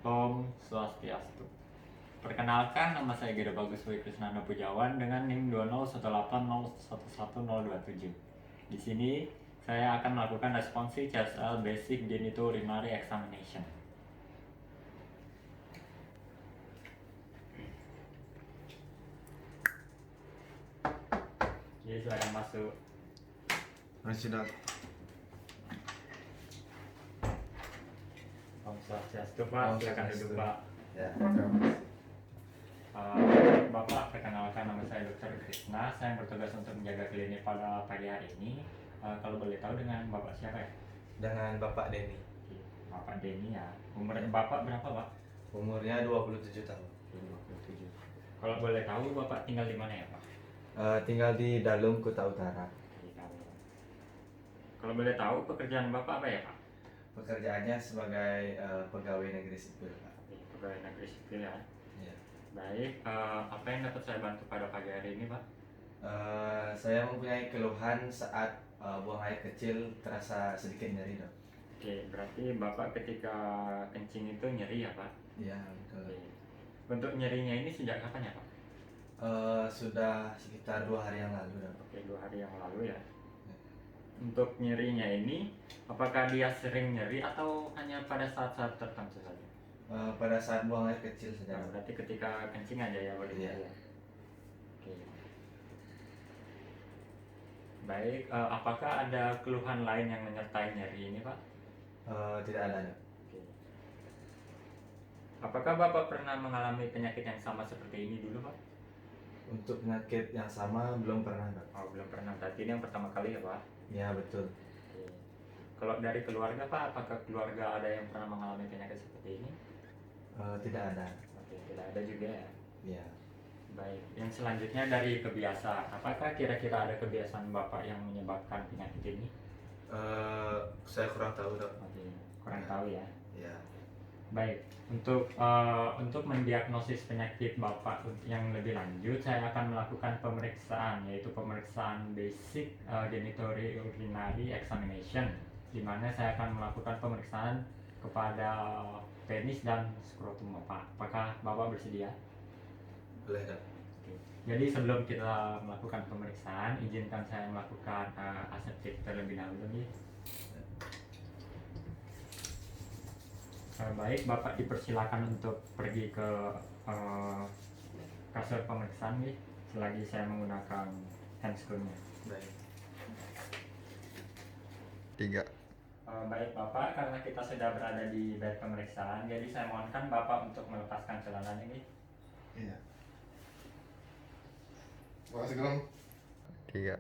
Om Swastiastu. Perkenalkan, nama saya Gede Bagus W. Krisnanda Pujawan dengan NIM 20180111027. Di sini saya akan melakukan responsi CSL Basic Genitourinary Examination. Jadi silakan masuk. Sudah. Om Swastiastu, Pak. Silakan duduk, Pak. Ya. Bapak, perkenalkan, nama saya Dr. Krishna. Saya bertugas untuk menjaga klinik pada pagi hari ini. Kalau boleh tahu dengan Bapak siapa ya? Dengan Bapak Denny. Bapak Denny ya. Umur Bapak berapa, Pak? Umurnya 27 tahun. 27. Kalau boleh tahu Bapak tinggal di mana ya, Pak? Tinggal di Dalem, Kuta Utara. Di Dalem. Kalau boleh tahu pekerjaan Bapak apa ya, Pak? Pekerjaannya sebagai pegawai negeri sipil, Pak. Pegawai negeri sipil ya. Ya. Baik, apa yang dapat saya bantu pada pagi hari ini, Pak? Saya mempunyai keluhan saat buang air kecil terasa sedikit nyeri, dok. Oke, berarti Bapak ketika kencing itu nyeri ya, Pak? Iya, betul. Oke. Untuk nyerinya ini sejak kapan ya, Pak? Sudah sekitar 2 hari yang lalu, dok. Oke, 2 hari yang lalu ya. Untuk nyerinya ini, apakah dia sering nyeri atau hanya pada saat-saat tertentu saja? Pada saat buang air kecil saja. Nah, berarti ketika kencing aja ya, boleh Iya. ya. Oke. Baik, apakah ada keluhan lain yang menyertai nyeri ini, Pak? Tidak ada, dok. Oke. Apakah Bapak pernah mengalami penyakit yang sama seperti ini dulu, Pak? Untuk penyakit yang sama belum pernah, dok. Oh, belum pernah. Berarti ini yang pertama kali ya, Pak? Ya, betul. Oke. Kalau dari keluarga, Pak, apakah keluarga ada yang pernah mengalami penyakit seperti ini? Tidak ada. Oke, tidak ada juga ya. Ya. Baik, yang selanjutnya dari kebiasaan. Apakah kira-kira ada kebiasaan Bapak yang menyebabkan penyakit ini? Saya kurang tahu, dok. Oke, kurang tahu ya. Ya. Baik, untuk mendiagnosis penyakit Bapak yang lebih lanjut, saya akan melakukan pemeriksaan, yaitu pemeriksaan basic genitourinary examination, di mana saya akan melakukan pemeriksaan kepada penis dan skrotum Bapak. Apakah Bapak bersedia? Boleh, dok. Oke. Jadi sebelum kita melakukan pemeriksaan, izinkan saya melakukan aseptik terlebih dahulu nih. Baik, Bapak dipersilakan untuk pergi ke kasur pemeriksaan nih, selagi saya menggunakan handscreen-nya. Baik. 3. Baik Bapak, karena kita sudah berada di bed pemeriksaan, jadi saya mohonkan Bapak untuk melepaskan celananya nih. Iya. Makasih, Gong. 3.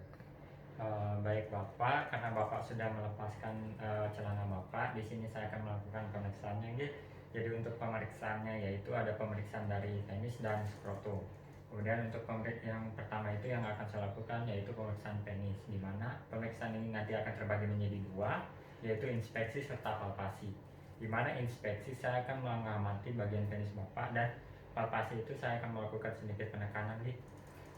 Baik Bapak, karena Bapak sudah melepaskan celana Bapak, di sini saya akan melakukan pemeriksaannya gitu. Jadi untuk pemeriksaannya yaitu ada pemeriksaan dari penis dan skrotum. Kemudian untuk yang pertama itu yang akan saya lakukan yaitu pemeriksaan penis, di mana pemeriksaan ini nanti akan terbagi menjadi 2, yaitu inspeksi serta palpasi. Di mana inspeksi saya akan mengamati bagian penis Bapak, dan palpasi itu saya akan melakukan sedikit penekanan gitu.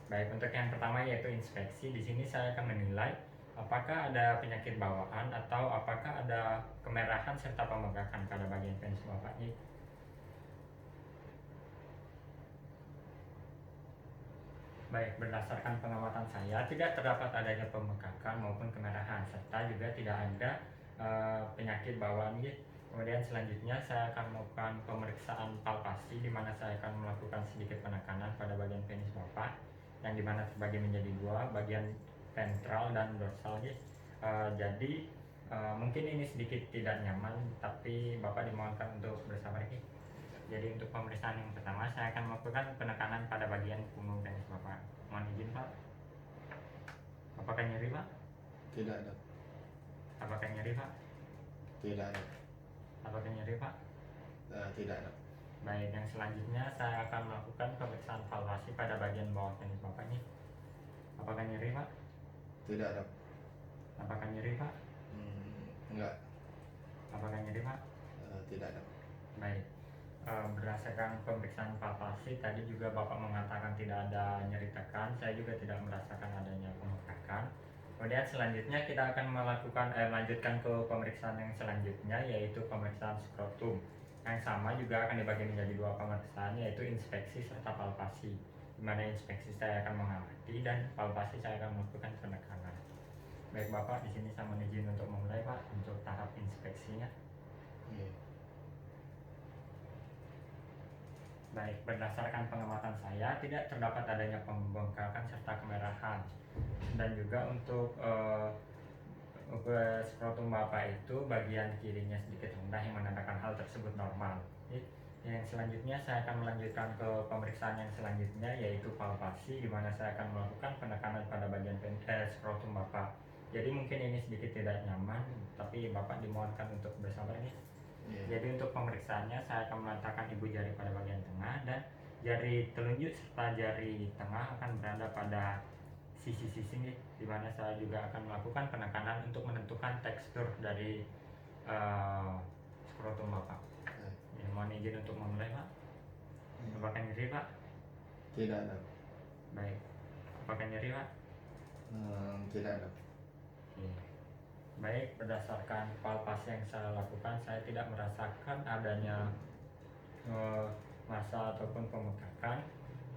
Baik, untuk yang pertama yaitu inspeksi. Di sini saya akan menilai apakah ada penyakit bawaan atau apakah ada kemerahan serta pembengkakan pada bagian penis Bapak ini. Baik, berdasarkan pengamatan saya tidak terdapat adanya pembengkakan maupun kemerahan, serta juga tidak ada penyakit bawaan gitu. Kemudian selanjutnya saya akan melakukan pemeriksaan palpasi, di mana saya akan melakukan sedikit penekanan pada bagian penis Bapak, yang dimana terbagi menjadi 2, bagian ventral dan dorsal gitu. Jadi mungkin ini sedikit tidak nyaman, tapi Bapak dimohonkan untuk bersabar gitu. Jadi untuk pemeriksaan yang pertama saya akan melakukan penekanan pada bagian punggung penis Bapak. Mohon izin Pak. Apakah nyeri Pak? Tidak ada. Apakah nyeri Pak? Tidak ada. Apakah nyeri Pak? Tidak ada. Baik, yang selanjutnya saya akan melakukan pemeriksaan palpasi pada bagian bawah penis Bapak ini. Apakah nyeri Pak? Tidak ada. Apakah nyeri Pak? Enggak. Apakah nyeri Pak? Tidak ada. Baik, berdasarkan pemeriksaan palpasi tadi juga Bapak mengatakan tidak ada nyeri tekan, saya juga tidak merasakan adanya pembengkakan. Kemudian selanjutnya kita akan melanjutkan ke pemeriksaan yang selanjutnya, yaitu pemeriksaan skrotum. Yang sama juga akan dibagi menjadi dua pemeriksaan, yaitu inspeksi serta palpasi. Di mana inspeksi saya akan mengamati dan palpasi saya akan melakukan penekanan. Baik Bapak, di sini saya mohon izin untuk memulai Pak untuk tahap inspeksinya. Iya. Baik, berdasarkan pengamatan saya tidak terdapat adanya pembengkakan serta kemerahan. Dan juga untuk skrotum Bapak itu bagian kirinya sedikit rendah yang menandakan hal tersebut normal. Yang selanjutnya saya akan melanjutkan ke pemeriksaan yang selanjutnya, yaitu palpasi, di mana saya akan melakukan penekanan pada bagian skrotum Bapak. Jadi mungkin ini sedikit tidak nyaman, tapi Bapak dimohonkan untuk bersabar nih. Iya. Jadi untuk pemeriksaannya saya akan meletakkan ibu jari pada bagian tengah dan jari telunjuk serta jari tengah akan berada pada sisi-sisi nih, di mana saya juga akan melakukan penekanan untuk menentukan tekstur dari skrotum Bapak. Ya, mohon izin untuk memulai Pak. Apakah nyeri Pak? Tidak ada. Baik. Apakah nyeri Pak? Tidak ada. Oke. Baik, berdasarkan palpasi yang saya lakukan, saya tidak merasakan adanya massa ataupun pembengkakan.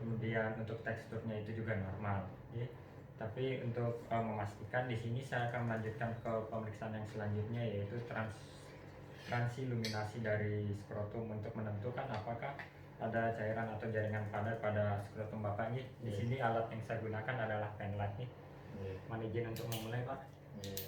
Kemudian untuk teksturnya itu juga normal. Ya. Tapi untuk memastikan, di sini saya akan melanjutkan ke pemeriksaan yang selanjutnya, yaitu transiluminasi dari skrotum untuk menentukan apakah ada cairan atau jaringan padat pada skrotum Bapak nih. Di sini alat yang saya gunakan adalah pen light nih. Iya. Mohon izin untuk memulai Pak. Iya.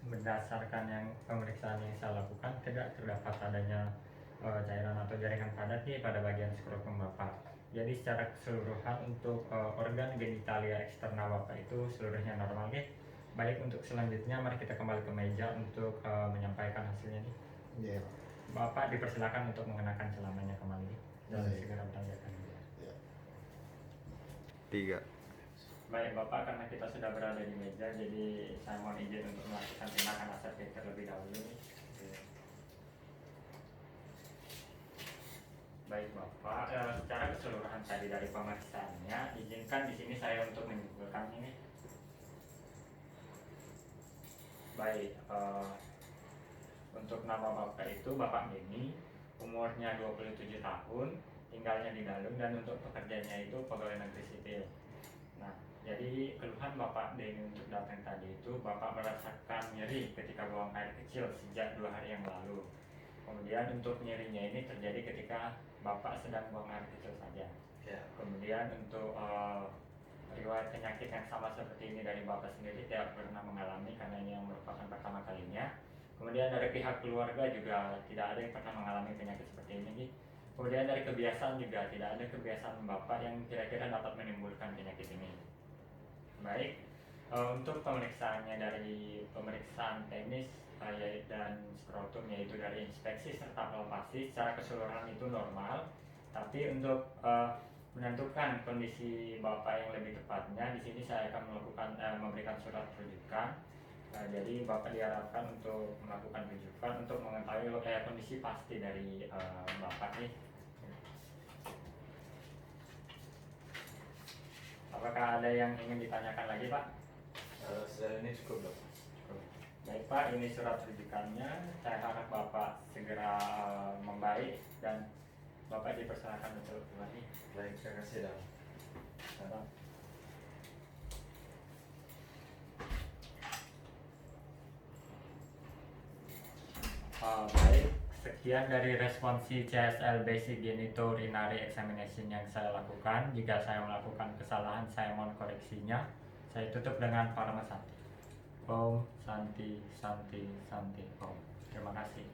Berdasarkan yang pemeriksaan yang saya lakukan, tidak terdapat adanya cairan atau jaringan padat nih pada bagian skrotum Bapak. Jadi secara keseluruhan untuk organ genitalia eksternal Bapak itu seluruhnya normal nih. Baik, untuk selanjutnya mari kita kembali ke meja untuk menyampaikan hasilnya nih. Iya. Bapak dipersilakan untuk mengenakan celananya kembali nih, dan Baik. segera berangkat. Iya. 3. Baik Bapak, karena kita sudah berada di meja, jadi saya mohon izin untuk melakukan tindakan aseptik terlebih dahulu nih. Baik Bapak, secara keseluruhan tadi dari pemeriksaannya, izinkan di sini saya untuk menyimpulkan ini. Baik, untuk nama Bapak itu Bapak Beni, umurnya 27 tahun, tinggalnya di Dalung, dan untuk pekerjaannya itu pegawai negeri sipil. Nah, jadi keluhan Bapak Beni untuk datang tadi itu, Bapak merasakan nyeri ketika buang air kecil sejak 2 hari yang lalu. Kemudian untuk nyerinya ini terjadi ketika Bapak sedang buang air kecil saja. Ya. Kemudian untuk riwayat penyakit yang sama seperti ini dari Bapak sendiri tidak pernah mengalami, karena ini yang merupakan pertama kalinya. Kemudian dari pihak keluarga juga tidak ada yang pernah mengalami penyakit seperti ini. Kemudian dari kebiasaan juga tidak ada kebiasaan Bapak yang kira-kira dapat menimbulkan penyakit ini. Baik, untuk pemeriksaannya dari pemeriksaan teknis dan skrotum, yaitu dari inspeksi serta palpasi, secara keseluruhan itu normal. Tapi untuk menentukan kondisi Bapak yang lebih tepatnya, di sini saya akan memberikan surat rujukan. Jadi Bapak diharapkan untuk melakukan rujukan untuk mengetahui kondisi pasti dari Bapak nih. Apakah ada yang ingin ditanyakan lagi Pak? Sejauh ini cukup dok. Baik Pak, ini surat rujukannya. Saya harap Bapak segera membaik dan Bapak dipersilakan untuk kembali. Baik, terima kasih dok. Bapak. Baik, sekian dari responsi CSL Basic Genitourinary Examination yang saya lakukan. Jika saya melakukan kesalahan, saya mohon koreksinya. Saya tutup dengan Parama Santi. Om Santi Santi Santi Om. Terima kasih.